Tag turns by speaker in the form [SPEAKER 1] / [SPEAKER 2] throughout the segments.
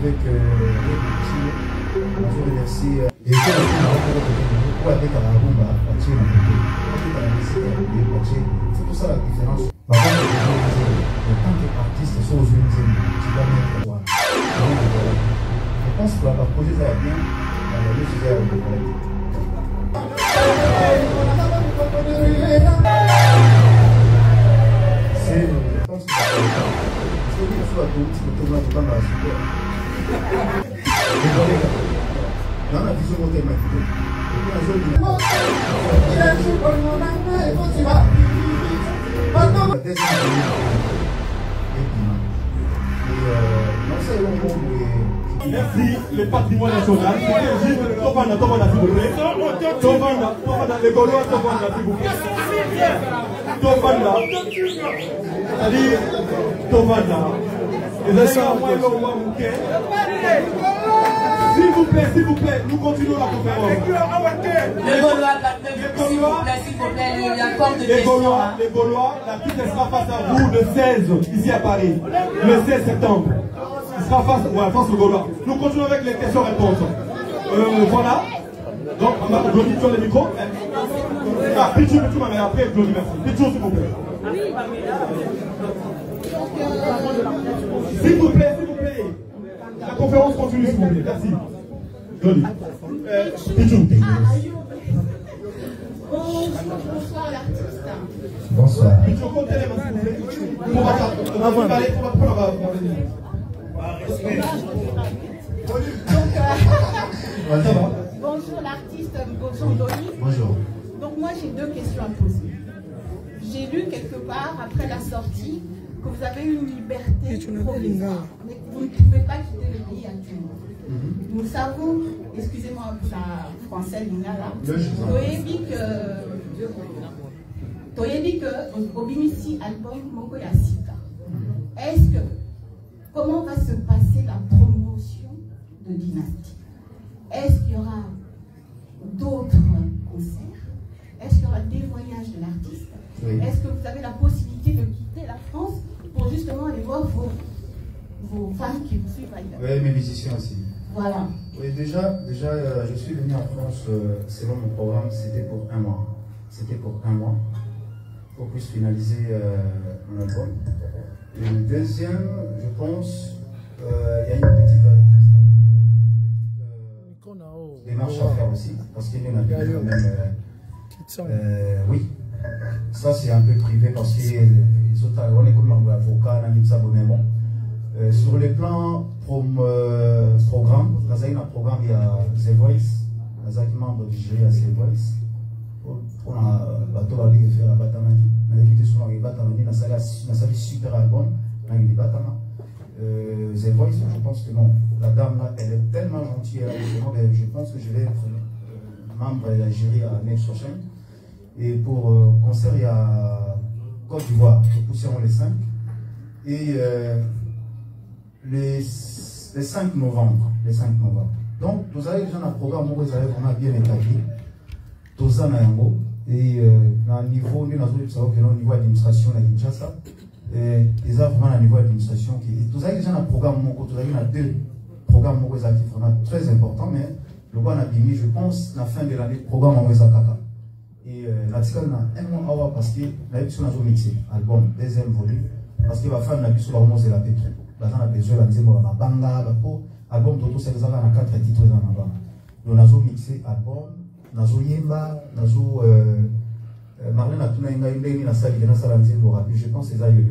[SPEAKER 1] avec remercier et avec Arabumba, c'est tout ça la différence. Par contre, en tant qu'artiste, sur une tu vas mettre quoi. Je pense que la projet ça va bien, le sujet c'est, je pense que c'est la tout dans la super. Dans la vision mathématique,
[SPEAKER 2] merci le patrimoine national. Tovanda, s'il vous plaît. Tovanda, les Gaulois, Tovanda, s'il vous plaît. Tovanda, c'est-à-dire Tovanda. S'il vous plaît, nous continuons la conférence. Les Gaulois, l'artiste sera face à vous le 16, ici à Paris, le 16 septembre. Il sera face au Gaulois. Nous continuons avec les questions-réponses. Voilà. Donc, Glody, tu as le micro. Ah, Pichou, mais après, Glody, merci. Pichou, s'il vous plaît. S'il vous plaît. La conférence continue, s'il vous plaît. Merci. Glody. Pichou.
[SPEAKER 3] Bonsoir l'artiste.
[SPEAKER 1] Bonsoir.
[SPEAKER 3] Pichou, comptez les mains, s'il vous plaît.
[SPEAKER 4] Bonjour l'artiste, bonjour Glody.
[SPEAKER 1] Bonjour.
[SPEAKER 4] Donc moi j'ai deux questions à poser. J'ai lu quelque part après la sortie que vous avez une liberté provisoire, mais que vous ne pouvez pas quitter le pays actuellement. Nous savons, excusez-moi la française, Toyebi que Obimisi album Moko Yasika. Est-ce que comment va se passer la promotion de Dynastie? Est-ce qu'il y aura d'autres concerts? Est-ce qu'il y aura des voyages de l'artiste? Oui. Est-ce que vous avez la possibilité de quitter la France pour justement aller voir vos fans qui vous suivent ailleurs?
[SPEAKER 1] Oui, mes musiciens aussi.
[SPEAKER 4] Voilà.
[SPEAKER 1] Oui, déjà je suis venu en France selon mon programme, c'était pour un mois. C'était pour un mois, pour que je puisse finaliser mon album. Et le deuxième, je pense, il y a une petite démarche à faire aussi, parce qu'il y a une quand même. Oui, ça c'est un peu privé parce que les autres, on est comme un avocat, mais bon. Sur les plans programme, dans un programme, il y a The Voice, dans un membre du jury, il y a The Voice. On a bateau à faire la Batamani, on a quitté souvent les Batamani, on a super album, on a eu des Batamani. The Voice, je pense que non. La dame là, elle est tellement gentille, je pense que je vais être membre de la jury à l'année prochaine. Et pour concert, il y a Côte d'Ivoire, nous poussons les 5. Et les 5 novembre. Donc, vous avez déjà un programme où vous avez vraiment bien établi. Tout ça, et au niveau de l'administration à Kinshasa, ils ont vraiment un niveau d'administration qui. Vous avez déjà un programme, vous avez deux programmes qui sont vraiment très importants, mais le bon abîmé, je pense, la fin de l'année, le programme en Kaka. Et l'article a un mois avant parce que l'addition a mixé, album, deuxième volume, parce que la femme n'a plus sur la romance de la pétrole. La femme a besoin de la banga, album, tout ça, ils ont 4 titres dans la bande. Donc, on a mixé album. Nazo Yemba, Nazo Marlène a tout une na salle de salle anzine rapi, je pense c'est ça yo.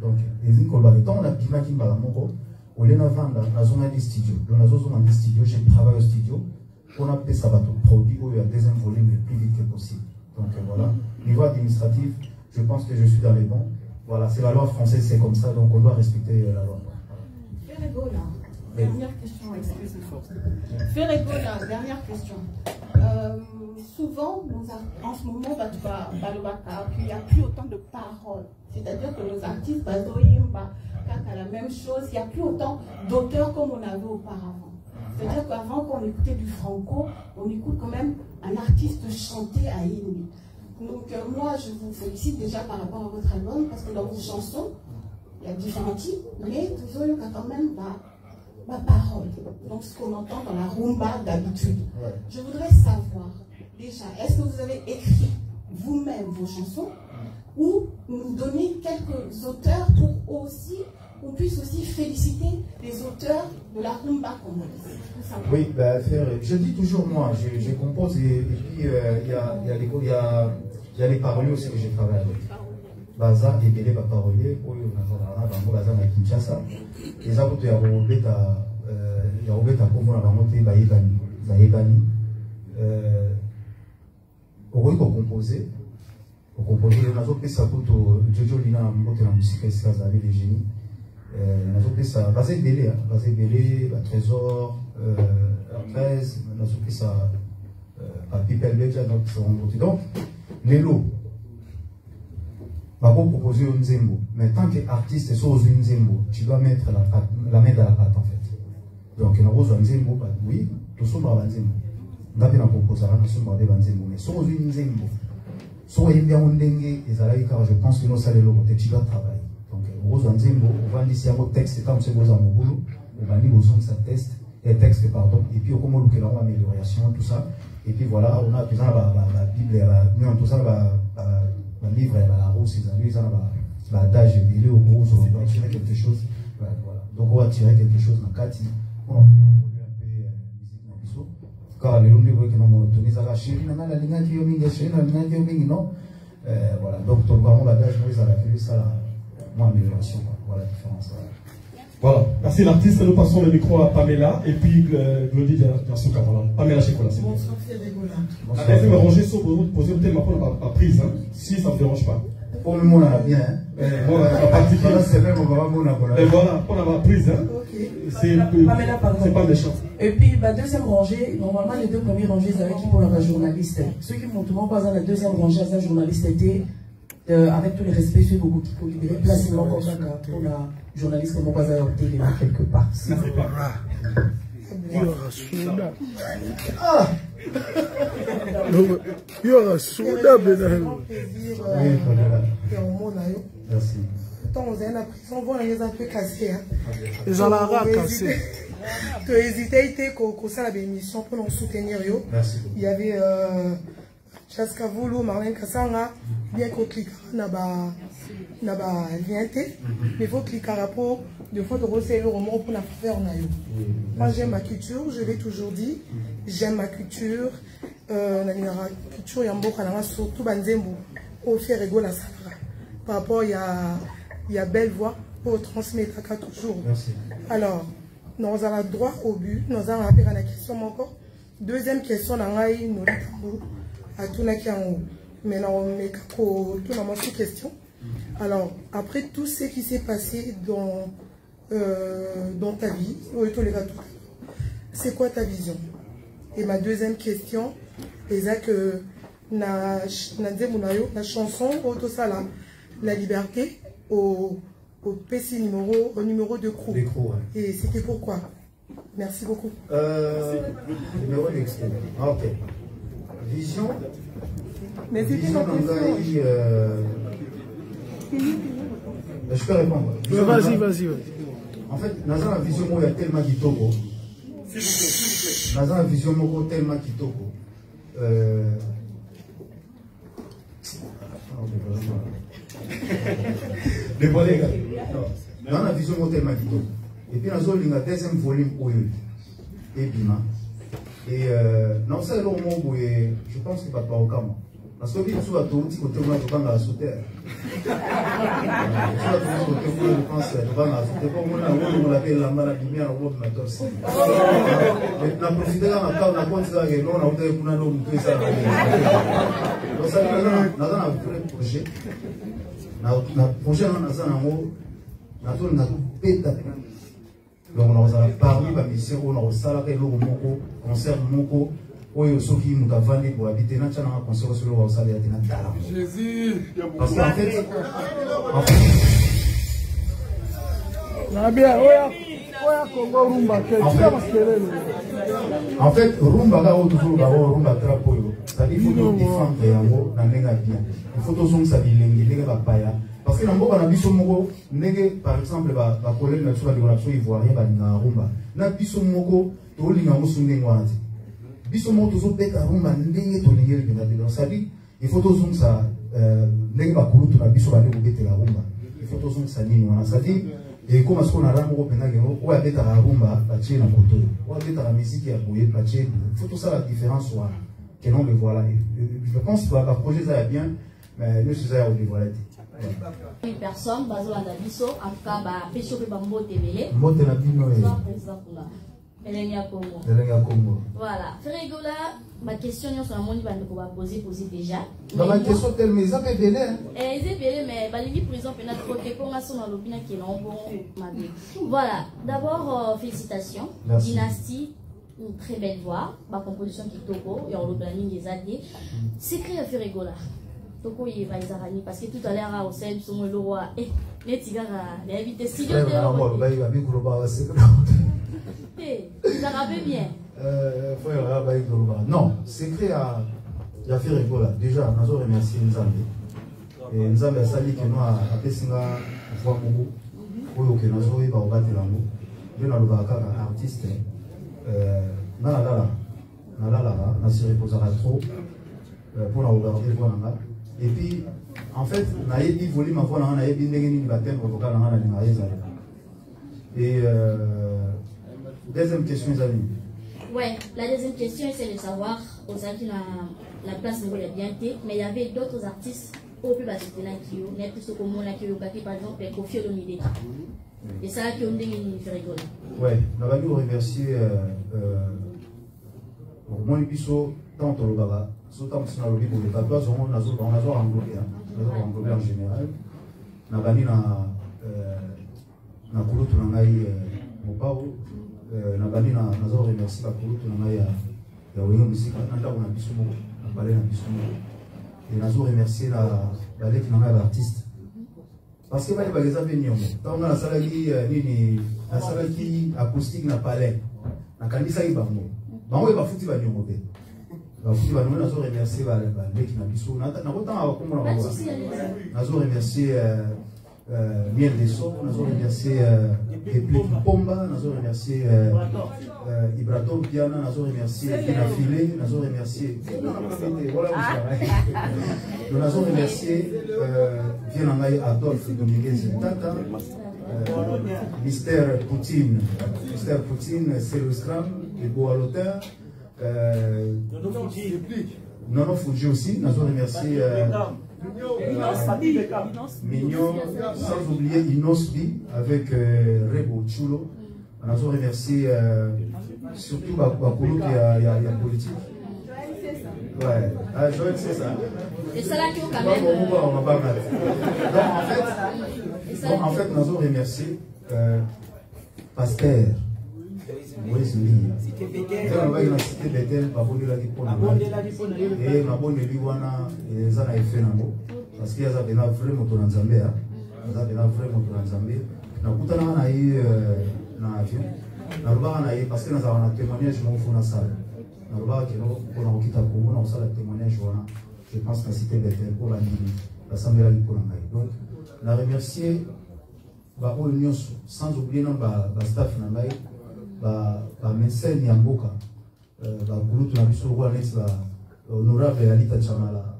[SPEAKER 1] Donc les incolba le temps on a bima kimba moko, on les vendre nazo na studio. Donc nazo zo na studio, je travaille au studio. On a fait ça bateau produit au deuxième volume le plus vite que possible. Donc voilà, niveau administratif, je pense que je suis dans les bons. Voilà, c'est la loi française, c'est comme ça, donc on doit respecter la loi.
[SPEAKER 4] Ferregola, dernière question, excusez-moi. Ferregola, dernière question. Souvent, en ce moment, il n'y a plus autant de paroles. C'est-à-dire que nos artistes, la même chose, il n'y a plus autant d'auteurs comme on avait auparavant. C'est-à-dire qu'avant qu'on écoutait du franco, on écoute quand même un artiste chanter à Hindi. Donc moi, je vous félicite déjà par rapport à votre album, parce que dans vos chansons, il y a différents types, mais toujours il y a quand même ma parole. Donc ce qu'on entend dans la rumba d'habitude. Ouais. Je voudrais savoir, déjà, est-ce que vous avez écrit vous-même vos chansons, ou nous donner quelques auteurs pour aussi, qu'on puisse aussi féliciter les auteurs de la rumba congolaise?
[SPEAKER 1] Oui, bah, je dis toujours moi, je compose et puis il y a les paroliers aussi que j'ai travaillé avec. Baza et Bélé parolier, Baza na Kinshasa. Les autres, il y a Robeta Kombo na Bangote Bayebani. Au composer. Au composer, on a fait ça pour Jojo Lina, la musique, c'est ça, les génies. On a fait ça, basé Bélé, Trésor, 13, on a fait ça, People Beja, donc, les lots. Babo proposer un Nzembo, mais tant qu'artiste sur une Nzembo, tu dois mettre la main dans la pâte en fait. Donc, on a besoin de Nzembo, oui, tout ça va Nzembo. On a bien proposé à Nzembo, mais sur une Nzembo, sur une bien dengue, et ça car je pense que nous ça les lots, tu dois travailler. Donc, on a besoin de Nzembo, on va dire si un texte, comme c'est besoin de boulot, on va dire besoin de sa texte, pardon, et puis on commence à faire amélioration, tout ça, et puis voilà, on a besoin de la Bible, mais tout ça un livre, la rose, ces amis, l'adage est au gros, on doit tirer quelque chose. Voilà. Donc on va tirer quelque chose dans Kati. On va évoluer un peu musique dans Bissot. Car les longs livres qui m'ont monotonisé, ça va chérir, la ligne qui est non. Voilà. Donc vraiment l'adage, moi, ça a fait ça, moi, amélioration. Voilà la différence.
[SPEAKER 2] Voilà. Merci l'artiste. Nous passons le micro à Pamela et puis Glody Diansouka. Voilà. Pamela Chekola, c'est bon.
[SPEAKER 5] Bonsoir, c'est Dégola.
[SPEAKER 2] Allez, me ranger sur pour poser le thème après la prise, hein, si ça ne me dérange pas.
[SPEAKER 1] Pour le moment, on a bien.
[SPEAKER 2] C'est même et voilà, pour la prise, hein. C'est pas méchant.
[SPEAKER 5] Et puis, la deuxième rangée, normalement, les deux premiers rangées, c'est avec qui pour la journaliste. Ceux qui m'ont tout le monde pas dans la deuxième rangée, la journaliste était. Avec tous les respects, ceux qui faut libérer place comme ça pour la journaliste comme on va télé quelque part.
[SPEAKER 6] Il y aura Souda. Ah! Il y aura Souda,
[SPEAKER 1] Merci.
[SPEAKER 5] Tant on est en prison, on est un peu cassé.
[SPEAKER 6] Les alara cassés.
[SPEAKER 5] Tu as hésité, ça la émission pour nous soutenir. Il y avait Chaska Voulou, Marlène Kassanga, bien qu'on clique na ba lien, mais il faut cliquer à rapport de fois de recevoir le roman pour la faire na yo. Moi j'aime ma culture, je l'ai toujours dit, j'aime ma culture, la culture yambo kana surtout banzembo au faire ego la savra. Par rapport il y a belle voix pour transmettre à toujours.
[SPEAKER 1] Merci.
[SPEAKER 5] Alors, nous avons droit au but, nous avons rappelé à la question encore. Deuxième question, nous avons à tout là qui en haut. Maintenant, on met tout dans ma question. Alors, après tout ce qui s'est passé dans ta vie, c'est quoi ta vision? Et ma deuxième question, c'est que la chanson, tout ça là, la liberté au PC numéro de crew.
[SPEAKER 1] Ouais.
[SPEAKER 5] Et c'était pourquoi? Merci beaucoup.
[SPEAKER 1] Numéro d'extrait. Ok. Vision.
[SPEAKER 5] Mais
[SPEAKER 1] vision je peux répondre.
[SPEAKER 6] Vas-y.
[SPEAKER 1] En fait, dans la vision, il y a tellement de kitoko. Dans la vision, il y a tellement de kitoko. Dans la vision, il y a tellement de kitoko. Et puis, dans la deuxième volume, et Bima. Et non, c'est le moment où je pense qu'il va pas au camp. Parce que bien sûr, tout le côté où on a sauté. Je pense que on a sauté. Comme on l'appelle la maladie, on a sauté. On a profité de la carte, on a continué à on a fait pour nous tout ça. Donc ça, on a un vrai projet. Notre projet, on a tout pété. Donc on a parlé de la mission, on a salarié le moko, concert moko, oyo soki mutavandi pour habiter na chana concert sur le salaire de Natala. Jésus. Parce qu'en fait,
[SPEAKER 6] bien,
[SPEAKER 1] En fait, rumba là où toujours rumba trapo, c'est-à-dire il faut défendre yango na nenga bien. Il faut toujours ça bilingue les ba paya parce que nambo na biso moko ndenge par exemple ba collègue na tsuba de nation ivoirien ba na rumba. Na biso moko to linga musunge ngwati. Biso moko toujours beta rumba ndenge to lingeli bien donc ça dit il faut toujours ça ndenge ba kulutu na biso ba ndeko beta la rumba. Il faut toujours ça nini wana ça dit et comme ce qu'on a là pour peindre ou avec la rumba la tchè na koto ou avec la musique à bouiller la tchè il faut tout ça la différence soit que non le voilà je pense que le projet ça est bien mais nous c'est ça au niveau là
[SPEAKER 7] une personne basée dans la biso en tout cas bah pécho que bambo tebele
[SPEAKER 1] mbote na bino
[SPEAKER 7] Elenga
[SPEAKER 1] Congo.
[SPEAKER 7] Voilà. Ferregola, ma question, nous va poser déjà.
[SPEAKER 1] Ma question, mais ça fait belé.
[SPEAKER 7] C'est belé, mais les prisons, peut-être côté qu'on a son alobina qui est non bon. Voilà. D'abord, félicitations.
[SPEAKER 1] Merci.
[SPEAKER 7] Dynastie, une très belle voix. Ma composition qui est Togo, et on le planning des années. C'est créé à Ferregola. Togo, il va les arranger parce que tout à l'heure, au sein de son roi, et les tigres, les invités, si je ça rappelle bien.
[SPEAKER 1] Non, c'est créé à Ferregola. Déjà, nous avons remercié Nzambe. Et Nzambe a sali que nous avons fait un voix pour que nous avons fait un langue. Nous avons fait un artiste. Nous avons trop pour nous regarder le voix. Et puis, en fait, nous avons volé ma voix, nous avons et deuxième question, les amis.
[SPEAKER 7] Ouais, la deuxième question, c'est de savoir, au sein de la place de la bienté, mais il y avait d'autres artistes au plus bas de la qui ont plus de commun, qui ont par exemple, Kofi Olomide. Et ça, qui ont des Ferregola.
[SPEAKER 1] Ouais, nous allons remercier mon épisode, tant au Baba, surtout si nous avons le tatouage, on a englobé en général. Nous avons dit na kulutu na ngai mopao na bani na nazo remercier ba kulutu na ngai ya wenye musika na ndako na biso moko na balé na biso moko et nazo remercier la balé na ngai l'artiste parce que bali bageza pe nyongo tanga na salaki nini na salaki acoustique na palais na kanisa ibango bango ba futi ba nyongo pe ba futi ba nyongo nazo remercier ba balé na biso na kotanga ba komona bango nazo remercier Miel des Sons, nous avons remercié Réplique Pomba, nous avons remercié Ibrato Piana, nous avons remercié Pina Filé, nous avons remercié nous avons remercié Vienangaï Adolphe Dominguez Tata, Mystère Poutine, c'est le Scrum, et Boaloteur, Nono Fuji aussi, nous avons remercié Mignon, sans oublier Inosbi avec Rebo Chulo. On a remercié surtout Bakolo qui a politique. Ouais, Joël c'est ça.
[SPEAKER 7] Et ça là qui ont quand même.
[SPEAKER 1] Donc en fait, nous avons remercié Pasteur. Moïse Lia. On va y citer Bethel, Baboni la Dipona. Et Maboni Liwana, et Zana Efenamo. Parce qu'il y a vraiment vraiment Zambé. Il y a vraiment vraiment Zambé. Nous avons eu un avion. Nous avons eu parce que nous avons un témoignage dans la salle. Nous avons eu un témoignage. Je pense que c'était Bethel pour l'Assemblée la Dipona. Donc, nous avons remercié sans oublier le staff. Médecin Nyamboka, Groupe Nabiso Wanes, honorable Alita Chamala,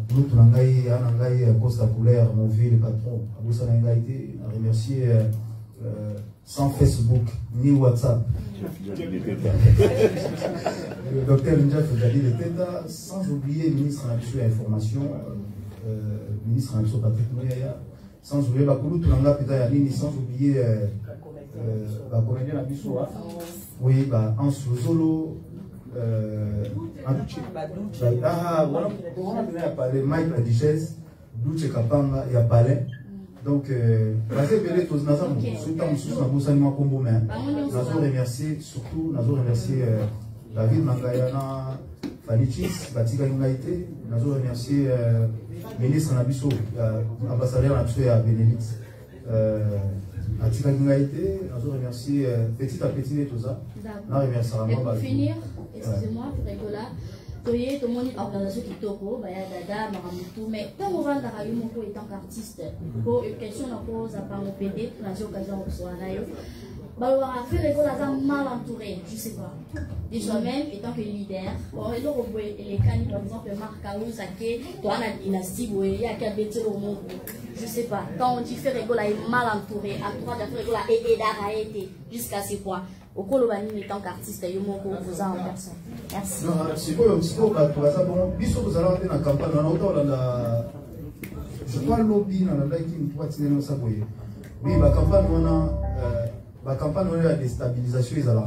[SPEAKER 1] Groupe Nangai, Anangai, Costa Couleur, mon vieux le patron, Aboussa Nangaïté, à remercier sans Facebook ni WhatsApp. Le docteur Njaf Dali de Teta, sans oublier le ministre Nabiso Information, ministre Nabiso Patrick Mouyaya, sans oublier Bakouloutou Nanga Pétayalini, sans oublier. Oui, en solo, Mike Adiches, Douche Kapanga et à Palais. Donc, nous avons remercié surtout, nous avons remercié David Mangayana, Fanichis, Batika Yungaïté, nous avons remercié le ministre Nabiso, ambassadeur Nabiso à Benelux. Atika Kingaïté, je remercie petit à petit tout ça.
[SPEAKER 7] Et pour finir, excusez-moi, pour Rigola, tout le monde est organisation qui toko, Dada, Maramutu, mais quand on va dans la rue, en tant qu'artiste, pour une question on pose à part mon PD, pour l'occasion de soit là. On va faire Rigola mal entouré, je sais pas. Déjà même, étant que leader, les canines, par exemple, Marc Kaouzake, toi, la dynastie, il y a qu'à bêter au monde. Je sais pas. Quand on dit faire Rigola est mal entouré, à trois de faire Rigola et d'arrêter jusqu'à ces points. Au Kolobani, en tant qu'artiste, il y a vous en personne. Merci.
[SPEAKER 1] Non, c'est quoi, vous allez dans la campagne, je crois lobby dans la qui nous doit tirer nos saboyers. Oui, la campagne, on a la déstabilisation, ils ont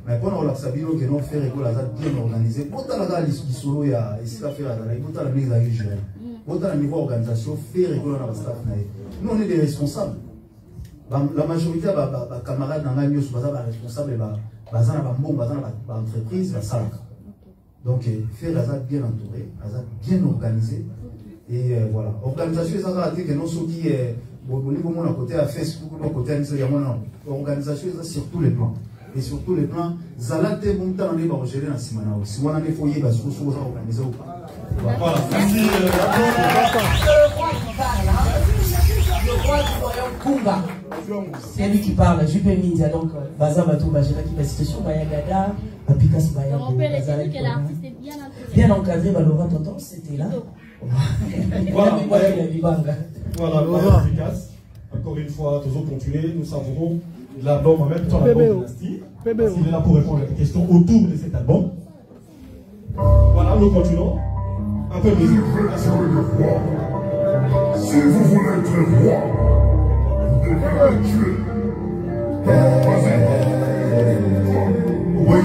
[SPEAKER 1] mais quand on a sabi que nous faisons Rigola bien organisé, autant la gare solo il y a ici à faire autant la mise à gérer, autant la niveau organisation faire Rigola dans la staff. Nous on est des responsables. La majorité des camarades dans la mieux sont responsables de l'entreprise, la salle. Donc faire la bien entouré, bien organisé et voilà. Organisation ça va dire que non ceux qui au niveau mon côté à Facebook, mon côté à Instagram, organisation sur tous les plans. Et sur tous les plans, Zalate Monta on est pas gérer dans Simana. Si on a des foyers, parce que vous organisez ou pas.
[SPEAKER 2] Voilà, merci.
[SPEAKER 8] Le roi du royaume Kumba, c'est lui qui parle. Je peux Mindia donc Baza Batou Bajela qui la situation Bayagada, Apikas Bayagada.
[SPEAKER 7] On peut résumer que l'artiste est bien encadré.
[SPEAKER 8] Bien encadré, Laura Tonton, c'était là.
[SPEAKER 2] Voilà,
[SPEAKER 8] voilà,
[SPEAKER 2] efficace. Encore une fois, toujours continuer. Nous savons l'album en même temps l'album Dynastie. Il est là pour répondre à des questions autour de cet album. Voilà, nous continuons. Un peu de musique.
[SPEAKER 9] Si vous voulez être roi, vous devez le tuer. Oui.